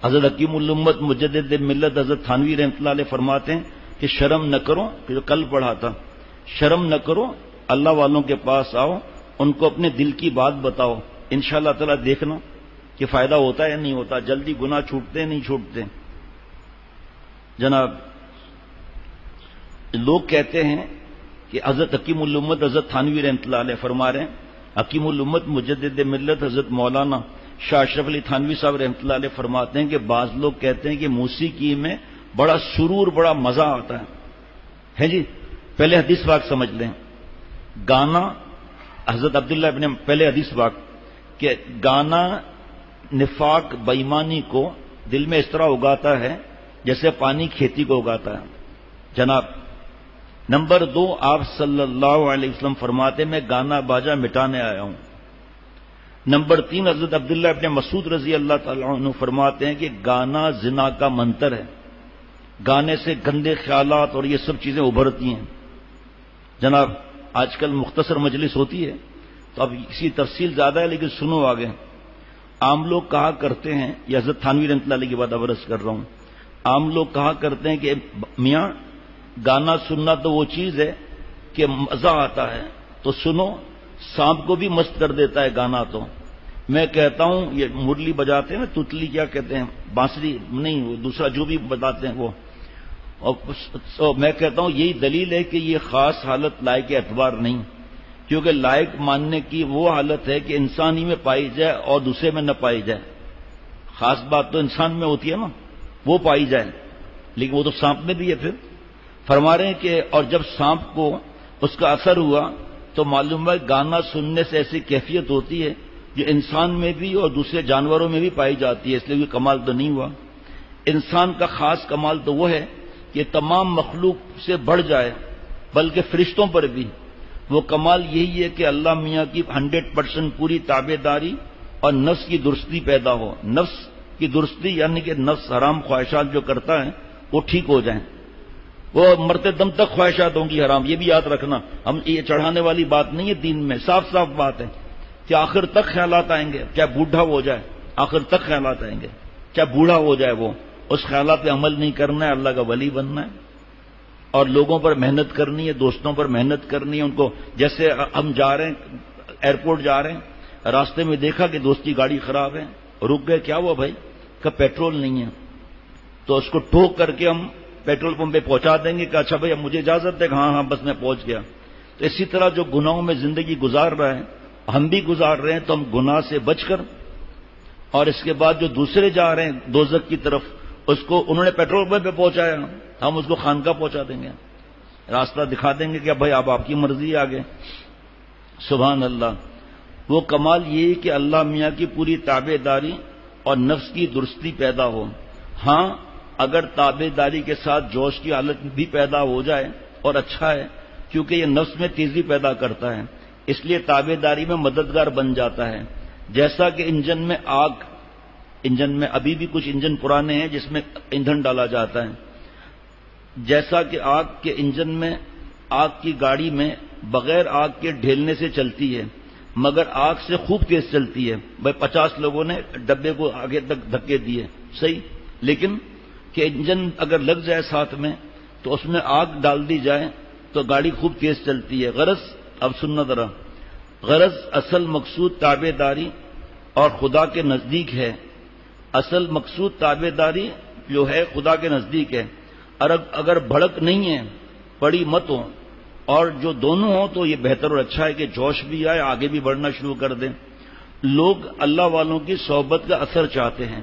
حضرت حکیم الامت مجدد ملت حضرت تھانوی رحمۃ اللہ علیہ فرماتے ہیں کہ شرم نہ کرو، کہ جو کل پڑھا تھا، شرم نہ کرو، اللہ والوں کے پاس آؤ، ان کو اپنے دل کی بات بتاؤ، انشاءاللہ تعالیٰ دیکھنا کہ فائدہ ہوتا ہے یا نہیں ہوتا، جلدی گناہ چھوٹتے نہیں چھوٹتے۔ جناب، لوگ کہتے ہیں کہ حضرت حکیم الامت حضرت تھانوی رحمۃ اللہ علیہ فرما رہے ہیں، حکیم الامت مجدد ملت حضرت مولانا شاہ اشرف علی تھانوی صاحب رحمۃ اللہ علیہ فرماتے ہیں کہ بعض لوگ کہتے ہیں کہ موسیقی میں بڑا سرور، بڑا مزہ آتا ہے جی۔ پہلے حدیث پاک سمجھ لیں، گانا، حضرت عبداللہ ابن، پہلے حدیث پاک کہ گانا نفاق بےایمانی کو دل میں اس طرح اگاتا ہے جیسے پانی کھیتی کو اگاتا ہے۔ جناب، نمبر 2، آپ صلی اللہ علیہ وسلم فرماتے میں گانا باجا مٹانے آیا ہوں۔ نمبر 3، حضرت عبداللہ ابن مسعود رضی اللہ تعالیٰ عنہ فرماتے ہیں کہ گانا زنا کا منتر ہے، گانے سے گندے خیالات اور یہ سب چیزیں ابھرتی ہیں۔ جناب، آج کل مختصر مجلس ہوتی ہے تو اب اسی تفصیل زیادہ ہے لیکن سنو آگے۔ عام لوگ کہا کرتے ہیں، یہ حضرت تھانوی رحمۃ اللہ علیہ کی بات عرض کر رہا ہوں، عام لوگ کہا کرتے ہیں کہ میاں گانا سننا تو وہ چیز ہے کہ مزہ آتا ہے تو سنو، سانپ کو بھی مست کر دیتا ہے گانا۔ تو میں کہتا ہوں یہ مرلی بجاتے ہیں نا، توتلی کیا کہتے ہیں، بانسری نہیں، وہ دوسرا جو بھی بتاتے ہیں وہ، اور میں کہتا ہوں یہی دلیل ہے کہ یہ خاص حالت لائق اعتبار نہیں، کیونکہ لائق ماننے کی وہ حالت ہے کہ انسان ہی میں پائی جائے اور دوسرے میں نہ پائی جائے۔ خاص بات تو انسان میں ہوتی ہے نا، وہ پائی جائے، لیکن وہ تو سانپ میں بھی ہے۔ پھر فرما رہے ہیں کہ اور جب سانپ کو اس کا اثر ہوا تو معلوم ہے گانا سننے سے ایسی کیفیت ہوتی ہے جو انسان میں بھی اور دوسرے جانوروں میں بھی پائی جاتی ہے، اس لیے یہ کمال تو نہیں ہوا۔ انسان کا خاص کمال تو وہ ہے کہ تمام مخلوق سے بڑھ جائے، بلکہ فرشتوں پر بھی۔ وہ کمال یہی ہے کہ اللہ میاں کی 100% پوری تابع داری اور نفس کی درستی پیدا ہو۔ نفس کی درستی یعنی کہ نفس حرام خواہشات جو کرتا ہے وہ ٹھیک ہو جائیں۔ وہ مرتے دم تک خواہشات ہوں گی حرام، یہ بھی یاد رکھنا، ہم یہ چڑھانے والی بات نہیں ہے، دین میں صاف صاف بات ہے کہ آخر تک خیالات آئیں گے، چاہے بوڑھا ہو جائے آخر تک خیالات آئیں گے، چاہے بوڑھا ہو جائے وہ، اس خیالات پہ عمل نہیں کرنا ہے، اللہ کا ولی بننا ہے اور لوگوں پر محنت کرنی ہے، دوستوں پر محنت کرنی ہے۔ ان کو جیسے ہم جا رہے ہیں ایئرپورٹ جا رہے ہیں، راستے میں دیکھا کہ دوست کی گاڑی خراب ہے، رک گئے، کیا ہوا بھائی؟ کہ پیٹرول نہیں ہے، تو اس کو ٹوک کر کے ہم پیٹرول پمپ پہ پہنچا دیں گے کہ اچھا بھائی اب مجھے اجازت ہے کہ ہاں ہاں بس میں پہنچ گیا۔ تو اسی طرح جو گناہوں میں زندگی گزار رہا ہے، ہم بھی گزار رہے ہیں، تو ہم گناہ سے بچ کر، اور اس کے بعد جو دوسرے جا رہے ہیں دوزخ کی طرف، اس کو انہوں نے پیٹرول پمپ پہ پہنچایا، ہم اس کو خانقاہ پہنچا دیں گے، راستہ دکھا دیں گے کہ بھائی اب آپ کی مرضی آگے۔ سبحان اللہ۔ وہ کمال یہ ہے کہ اللہ میاں کی پوری تابع داری اور نفس کی درستی پیدا ہو۔ ہاں، اگر تابع داری کے ساتھ جوش کی حالت بھی پیدا ہو جائے اور اچھا ہے، کیونکہ یہ نفس میں تیزی پیدا کرتا ہے، اس لیے تابع داری میں مددگار بن جاتا ہے۔ جیسا کہ انجن میں آگ، انجن میں ابھی بھی کچھ انجن پرانے ہیں جس میں ایندھن ڈالا جاتا ہے، جیسا کہ آگ کے انجن میں، آگ کی گاڑی میں بغیر آگ کے ڈھیلنے سے چلتی ہے مگر آگ سے خوب تیز چلتی ہے۔ بھائی 50 لوگوں نے ڈبے کو آگے تک دھکے دیے، صحیح، لیکن کہ انجن اگر لگ جائے ساتھ میں تو اس میں آگ ڈال دی جائے تو گاڑی خوب تیز چلتی ہے۔ غرض، اب سننا ذرا، غرض اصل مقصود تابع داری اور خدا کے نزدیک ہے، اصل مقصود تابع داری جو ہے خدا کے نزدیک ہے، اور اگر بھڑک نہیں ہے، پڑی مت ہو، اور جو دونوں ہوں تو یہ بہتر اور اچھا ہے کہ جوش بھی آئے، آگے بھی بڑھنا شروع کر دیں۔ لوگ اللہ والوں کی صحبت کا اثر چاہتے ہیں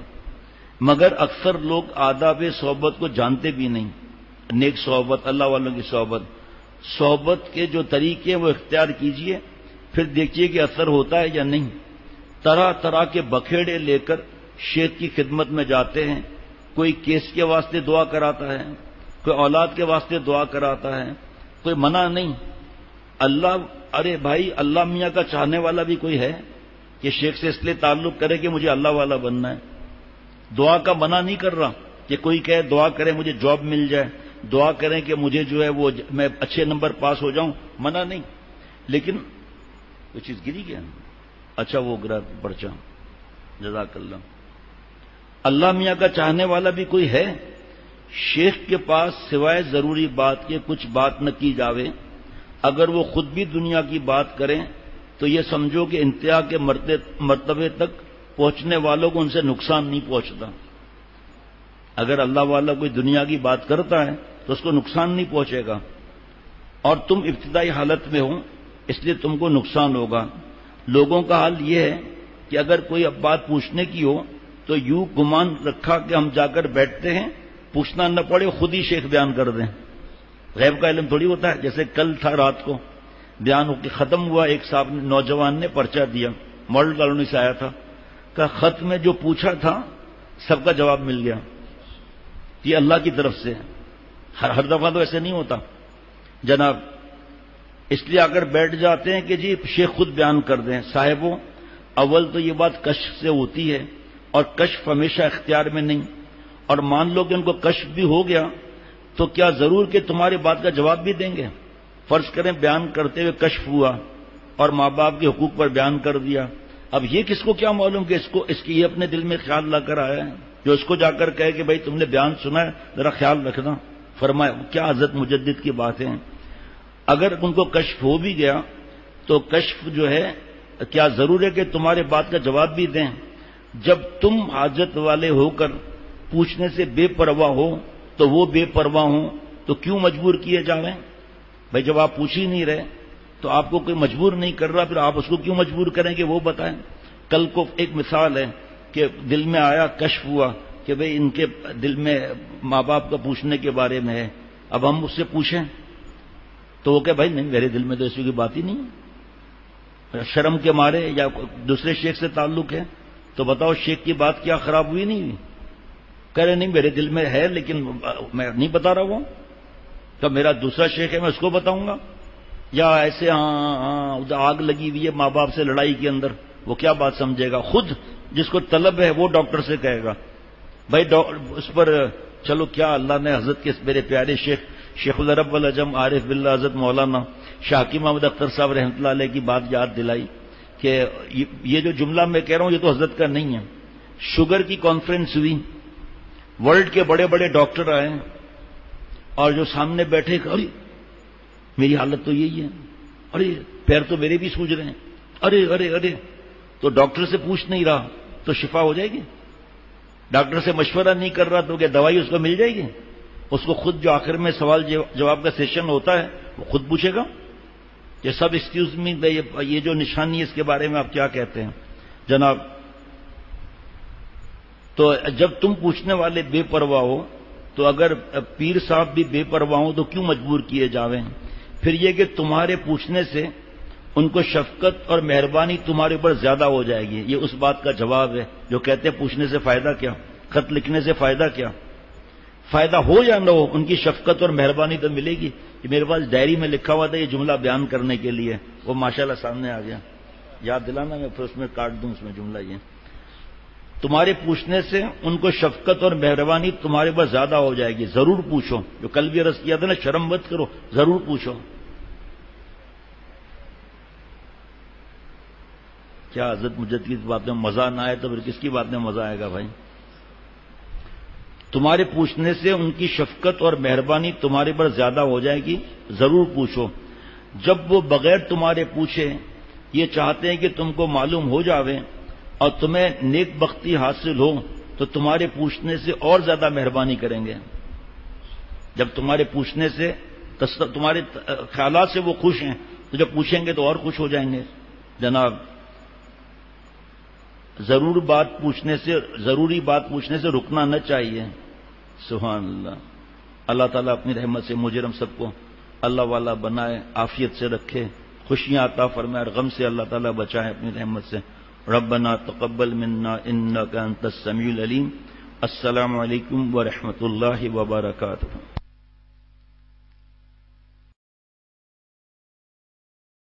مگر اکثر لوگ آداب صحبت کو جانتے بھی نہیں۔ نیک صحبت، اللہ والوں کی صحبت، صحبت کے جو طریقے وہ اختیار کیجئے، پھر دیکھیے کہ اثر ہوتا ہے یا نہیں۔ طرح طرح کے بکھیڑے لے کر شیخ کی خدمت میں جاتے ہیں، کوئی کیس کے واسطے دعا کراتا ہے، کوئی اولاد کے واسطے دعا کراتا ہے، کوئی منع نہیں۔ اللہ، ارے بھائی اللہ میاں کا چاہنے والا بھی کوئی ہے کہ شیخ سے اس لیے تعلق کرے کہ مجھے اللہ والا بننا ہے؟ دعا کا منع نہیں کر رہا کہ کوئی کہے دعا کرے مجھے جاب مل جائے، دعا کریں کہ مجھے جو ہے وہ میں اچھے نمبر پاس ہو جاؤں، منع نہیں، لیکن کوئی چیز گری کیا؟ اچھا وہ گرا پرچہ، جزاک اللہ۔ اللہ میاں کا چاہنے والا بھی کوئی ہے؟ شیخ کے پاس سوائے ضروری بات کے کچھ بات نہ کی جاوے، اگر وہ خود بھی دنیا کی بات کریں تو یہ سمجھو کہ انتہا کے مرتبے تک پہنچنے والوں کو ان سے نقصان نہیں پہنچتا۔ اگر اللہ والا کوئی دنیا کی بات کرتا ہے تو اس کو نقصان نہیں پہنچے گا، اور تم ابتدائی حالت میں ہو اس لیے تم کو نقصان ہوگا۔ لوگوں کا حال یہ ہے کہ اگر کوئی اب بات پوچھنے کی ہو تو یوں گمان رکھا کہ ہم جا کر بیٹھتے ہیں، پوچھنا نہ پڑے خود ہی شیخ بیان کر دیں۔ غیب کا علم تھوڑی ہوتا ہے۔ جیسے کل تھا رات کو بیان ہو کے ختم ہوا، ایک صاحب نوجوان نے پرچہ دیا، ماڈل کالونی سے آیا تھا، کہ خط میں جو پوچھا تھا سب کا جواب مل گیا، یہ اللہ کی طرف سے۔ ہر دفعہ تو ایسے نہیں ہوتا جناب، اس لیے اگر بیٹھ جاتے ہیں کہ جی شیخ خود بیان کر دیں۔ صاحبوں، اول تو یہ بات کشف سے ہوتی ہے، اور کشف ہمیشہ اختیار میں نہیں، اور مان لو کہ ان کو کشف بھی ہو گیا تو کیا ضرور کہ تمہاری بات کا جواب بھی دیں گے؟ فرض کریں بیان کرتے ہوئے کشف ہوا اور ماں باپ کے حقوق پر بیان کر دیا، اب یہ کس کو کیا معلوم کہ اس کی یہ اپنے دل میں خیال لا کر آیا ہے، جو اس کو جا کر کہے کہ بھائی تم نے بیان سنا ہے ذرا خیال رکھنا۔ فرمایا کیا حضرت مجدد کی بات ہے، اگر ان کو کشف ہو بھی گیا تو کشف جو ہے کیا ضرور ہے کہ تمہارے بات کا جواب بھی دیں؟ جب تم حاجت والے ہو کر پوچھنے سے بے پرواہ ہو تو وہ بے پرواہ ہوں تو کیوں مجبور کیے جا رہے ہیں؟ بھائی جب آپ پوچھ ہی نہیں رہے تو آپ کو کوئی مجبور نہیں کر رہا، پھر آپ اس کو کیوں مجبور کریں کہ وہ بتائیں؟ کل کو ایک مثال ہے کہ دل میں آیا، کشف ہوا کہ بھئی ان کے دل میں ماں باپ کا پوچھنے کے بارے میں ہے، اب ہم اس سے پوچھیں تو وہ کہ بھائی نہیں میرے دل میں تو ایسی کوئی بات ہی نہیں ہے، شرم کے مارے یا دوسرے شیخ سے تعلق ہے تو بتاؤ شیخ کی بات کیا خراب ہوئی نہیں ہوئی؟ کہہ رہے نہیں میرے دل میں ہے لیکن میں نہیں بتا رہا ہوں، تو میرا دوسرا شیخ ہے میں اس کو بتاؤں گا، یا ایسے ہاں ادھر آگ لگی ہوئی ہے ماں باپ سے لڑائی کے اندر، وہ کیا بات سمجھے گا؟ خود جس کو طلب ہے وہ ڈاکٹر سے کہے گا بھائی اس پر چلو کیا اللہ نے حضرت کے میرے پیارے شیخ العرب والعجم عارف باللہ حضرت مولانا شاہ حکیم محمد اختر صاحب رحمۃ اللہ علیہ کی بات یاد دلائی کہ یہ جو جملہ میں کہہ رہا ہوں یہ تو حضرت کا نہیں ہے۔ شوگر کی کانفرنس ہوئی، ورلڈ کے بڑے بڑے ڈاکٹر آئے اور جو سامنے بیٹھے ارے میری حالت تو یہی ہے، ارے پیر تو میرے بھی سوج رہے ہیں، ارے ارے ارے، تو ڈاکٹر سے پوچھ نہیں رہا تو شفا ہو جائے گی؟ ڈاکٹر سے مشورہ نہیں کر رہا تو کیا دوائی اس کو مل جائے گی؟ اس کو خود جو آخر میں سوال جواب کا سیشن ہوتا ہے وہ خود پوچھے گا کہ سب ایکسکیوز می یہ جو نشانی ہے اس کے بارے میں آپ کیا کہتے ہیں جناب؟ تو جب تم پوچھنے والے بے پرواہ ہو تو اگر پیر صاحب بھی بے پرواہ ہوں تو کیوں مجبور کیے جاویں؟ پھر یہ کہ تمہارے پوچھنے سے ان کو شفقت اور مہربانی تمہارے اوپر زیادہ ہو جائے گی، یہ اس بات کا جواب ہے جو کہتے ہیں پوچھنے سے فائدہ کیا، خط لکھنے سے فائدہ کیا؟ فائدہ ہو یا نہ ہو ان کی شفقت اور مہربانی تو ملے گی۔ یہ میرے پاس ڈائری میں لکھا ہوا تھا یہ جملہ بیان کرنے کے لیے، وہ ماشاءاللہ سامنے آ گیا، یاد دلانا میں پھر اس میں کاٹ دوں اس میں جملہ یہ تمہارے پوچھنے سے ان کو شفقت اور مہربانی تمہارے پر زیادہ ہو جائے گی، ضرور پوچھو، جو کل بھی عرض کیا تھا نا شرم مت کرو، ضرور پوچھو۔ کیا حضرت مجدد کی بات میں مزہ نہ آئے تو پھر کس کی بات میں مزہ آئے گا بھائی؟ تمہارے پوچھنے سے ان کی شفقت اور مہربانی تمہارے پر زیادہ ہو جائے گی، ضرور پوچھو۔ جب وہ بغیر تمہارے پوچھے یہ چاہتے ہیں کہ تم کو معلوم ہو جاوے اور تمہیں نیک بختی حاصل ہو تو تمہارے پوچھنے سے اور زیادہ مہربانی کریں گے۔ جب تمہارے پوچھنے سے تمہارے خیالات سے وہ خوش ہیں تو جب پوچھیں گے تو اور خوش ہو جائیں گے جناب۔ ضروری بات پوچھنے سے رکنا نہ چاہیے۔ سبحان اللہ۔ اللہ تعالیٰ اپنی رحمت سے مجھے ہم سب کو اللہ والا بنائے، عافیت سے رکھے، خوشیاں عطا فرمائے، اور غم سے اللہ تعالیٰ بچائے اپنی رحمت سے۔ ربنا تقبل منا انک انت السمیع العلیم۔ السلام علیکم ورحمۃ اللہ وبرکاتہ۔